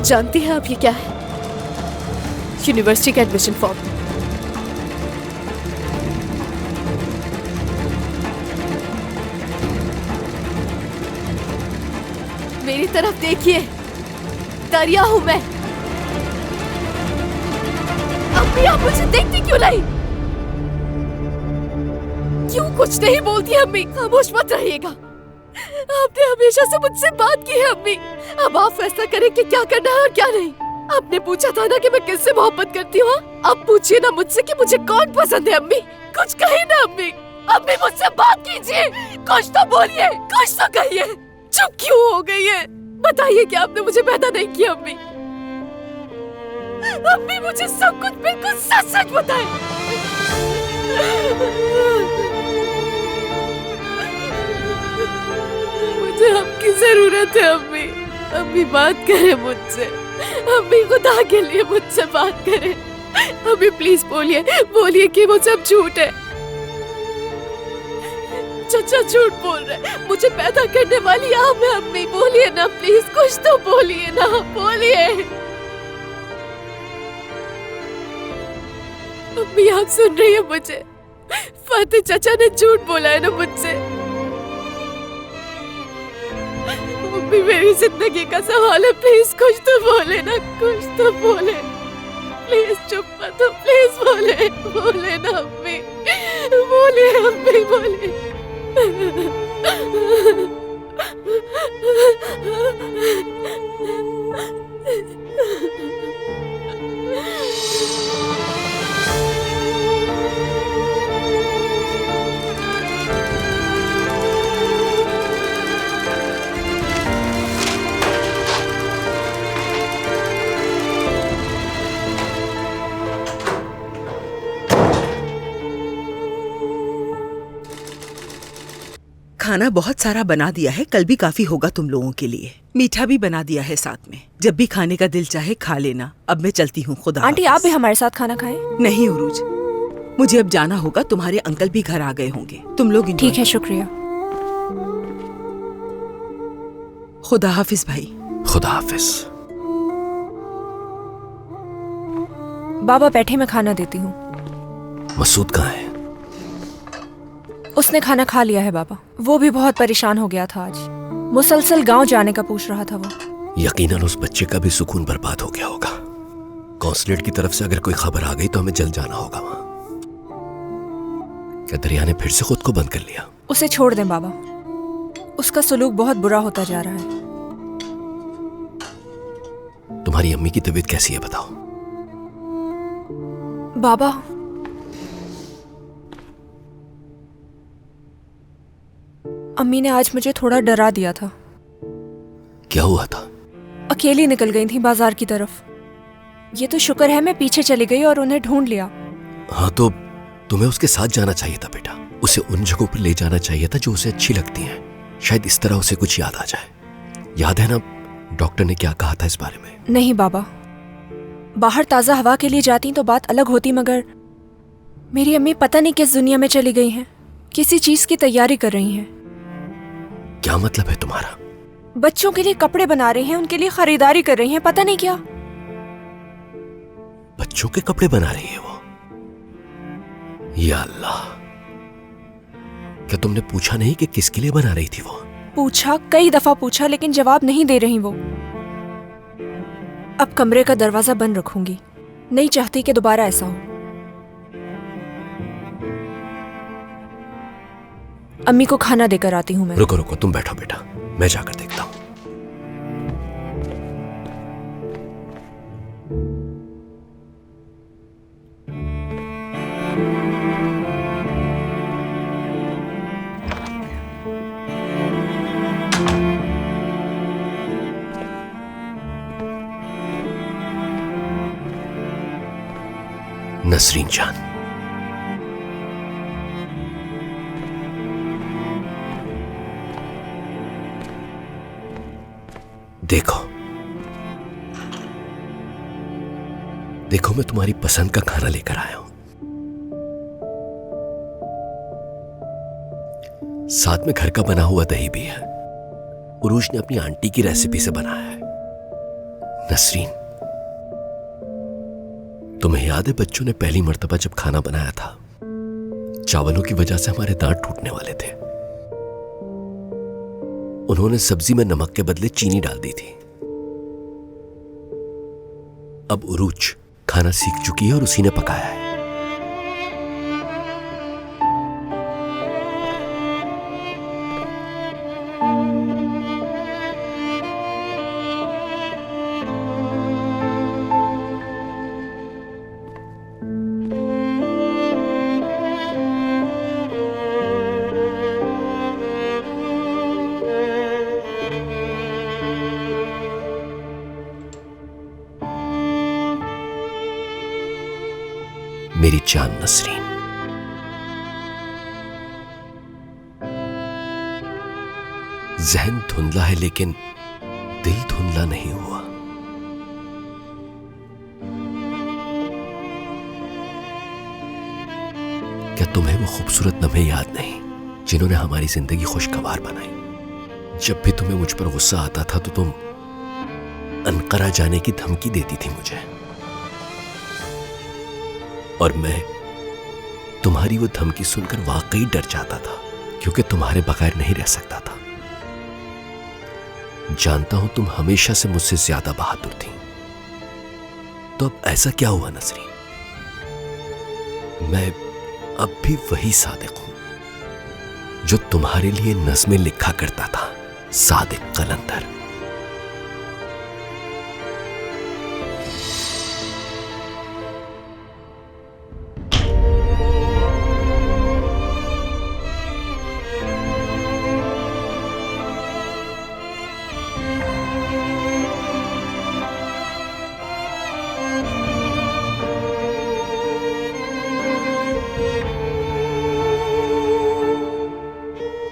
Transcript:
जानती हैं आप ये क्या है? यूनिवर्सिटी का एडमिशन फॉर्म। मेरी तरफ देखिए, दरिया हूं मैं। अम्मी आप मुझे देखती क्यों नहीं? क्यों कुछ नहीं बोलती अम्मी? खामोश मत रहिएगा। आपने हमेशा से मुझसे बात की है अम्मी। अब आप फैसला करें कि क्या करना है और क्या नहीं। आपने पूछा था ना कि मैं किससे मोहब्बत करती हूँ। अब पूछिए ना मुझसे कि मुझे कौन पसंद है अम्मी। कुछ कहिए ना अम्मी। अम्मी मुझसे बात कीजिए, कुछ तो बोलिए, कुछ तो कहिए। चुप क्यों हो गई है? बताइए कि आपने मुझे पैदा नहीं किया अम्मी। अम्मी मुझे सब कुछ बिल्कुल सच सच बताए। मुझे आपकी जरूरत है अम्मी। अम्मी बात करें मुझसे। अम्मी खुदा के लिए मुझसे बात करें। अम्मी प्लीज बोलिए, बोलिए कि वो सब झूठ है। चचा झूठ बोल रहे, मुझे पैदा करने वाली आप है अम्मी। बोलिए ना प्लीज, कुछ तो बोलिए ना, बोलिए। अम्मी आप सुन रही है मुझे? फातिह चचा ने झूठ बोला है ना मुझसे। अम्मी मेरी जिंदगी का सवाल है, प्लीज कुछ तो बोले ना, कुछ तो बोले। प्लीज चुप मत हो, प्लीज बोले, बोले ना अम्मी, बोले अम्मी, बोले। खाना बहुत सारा बना दिया है, कल भी काफी होगा तुम लोगों के लिए। मीठा भी बना दिया है साथ में, जब भी खाने का दिल चाहे खा लेना। अब मैं चलती हूँ, खुदा आंटी आप भी हमारे साथ खाना खाएं? नहीं उरूज, मुझे अब जाना होगा। तुम्हारे अंकल भी घर आ गए होंगे, तुम लोग ठीक है, शुक्रिया। खुदा हाफिज भाई। खुदा हाफिज। बाबा बैठे, मैं खाना देती हूँ। मसूद कहाँ है? उसने खाना खा लिया है बाबा। वो भी बहुत परेशान हो गया था आज, मुसलसल गांव जाने का पूछ रहा था वो। यकीनन उस बच्चे का भी सुकून बर्बाद हो गया होगा। कॉन्सुलेट की तरफ से अगर कोई खबर आ गई तो हमें जल्द जाना होगा वहां। क्या दरिया ने फिर से खुद को बंद कर लिया? उसे छोड़ दें बाबा, उसका सलूक बहुत बुरा होता जा रहा है। तुम्हारी अम्मी की तबीयत कैसी है बताओ? बाबा अम्मी ने आज मुझे थोड़ा डरा दिया था। क्या हुआ था? अकेली निकल गई थी बाजार की तरफ। ये तो शुक्र है मैं पीछे चली गई और उन्हें ढूंढ लिया। हाँ तो तुम्हें उसके साथ जाना चाहिए था बेटा। उसे उन जगहों पर ले जाना चाहिए था जो उसे अच्छी लगती हैं। शायद इस तरह उसे कुछ याद आ जाए। याद है ना डॉक्टर ने क्या कहा था इस बारे में? नहीं बाबा, बाहर ताजा हवा के लिए जाती तो बात अलग होती, मगर मेरी अम्मी पता नहीं किस दुनिया में चली गई हैं। किसी चीज की तैयारी कर रही हैं। क्या मतलब है तुम्हारा? बच्चों के लिए कपड़े बना रही हैं, उनके लिए खरीदारी कर रही हैं, पता नहीं क्या। बच्चों के कपड़े बना रही है वो? या अल्लाह, क्या तुमने पूछा नहीं कि किसके लिए बना रही थी वो? पूछा, कई दफा पूछा, लेकिन जवाब नहीं दे रही वो। अब कमरे का दरवाजा बंद रखूंगी, नहीं चाहती कि दोबारा ऐसा हो। अम्मी को खाना देकर आती हूँ मैं। रुको रुको, तुम बैठो बेटा, मैं जाकर देखता हूँ। नसरीन जान, देखो देखो, मैं तुम्हारी पसंद का खाना लेकर आया हूं। साथ में घर का बना हुआ दही भी है। उरूज ने अपनी आंटी की रेसिपी से बनाया है। नसरीन, तुम्हें याद है बच्चों ने पहली मर्तबा जब खाना बनाया था, चावलों की वजह से हमारे दांत टूटने वाले थे। उन्होंने सब्जी में नमक के बदले चीनी डाल दी थी। अब उरूज खाना सीख चुकी है और उसी ने पकाया है। मेरी जान नसरीन, जहन धुंधला है लेकिन दिल धुंधला नहीं हुआ। क्या तुम्हें वो खूबसूरत लम्हे याद नहीं जिन्होंने हमारी जिंदगी खुशगवार बनाई? जब भी तुम्हें मुझ पर गुस्सा आता था तो तुम अनकरा जाने की धमकी देती थी मुझे, और मैं तुम्हारी वो धमकी सुनकर वाकई डर जाता था, क्योंकि तुम्हारे बगैर नहीं रह सकता था। जानता हूं तुम हमेशा से मुझसे ज्यादा बहादुर थी। तो अब ऐसा क्या हुआ नसरीन? मैं अब भी वही सादिक हूं जो तुम्हारे लिए नज़्में लिखा करता था, सादिक कलंदर।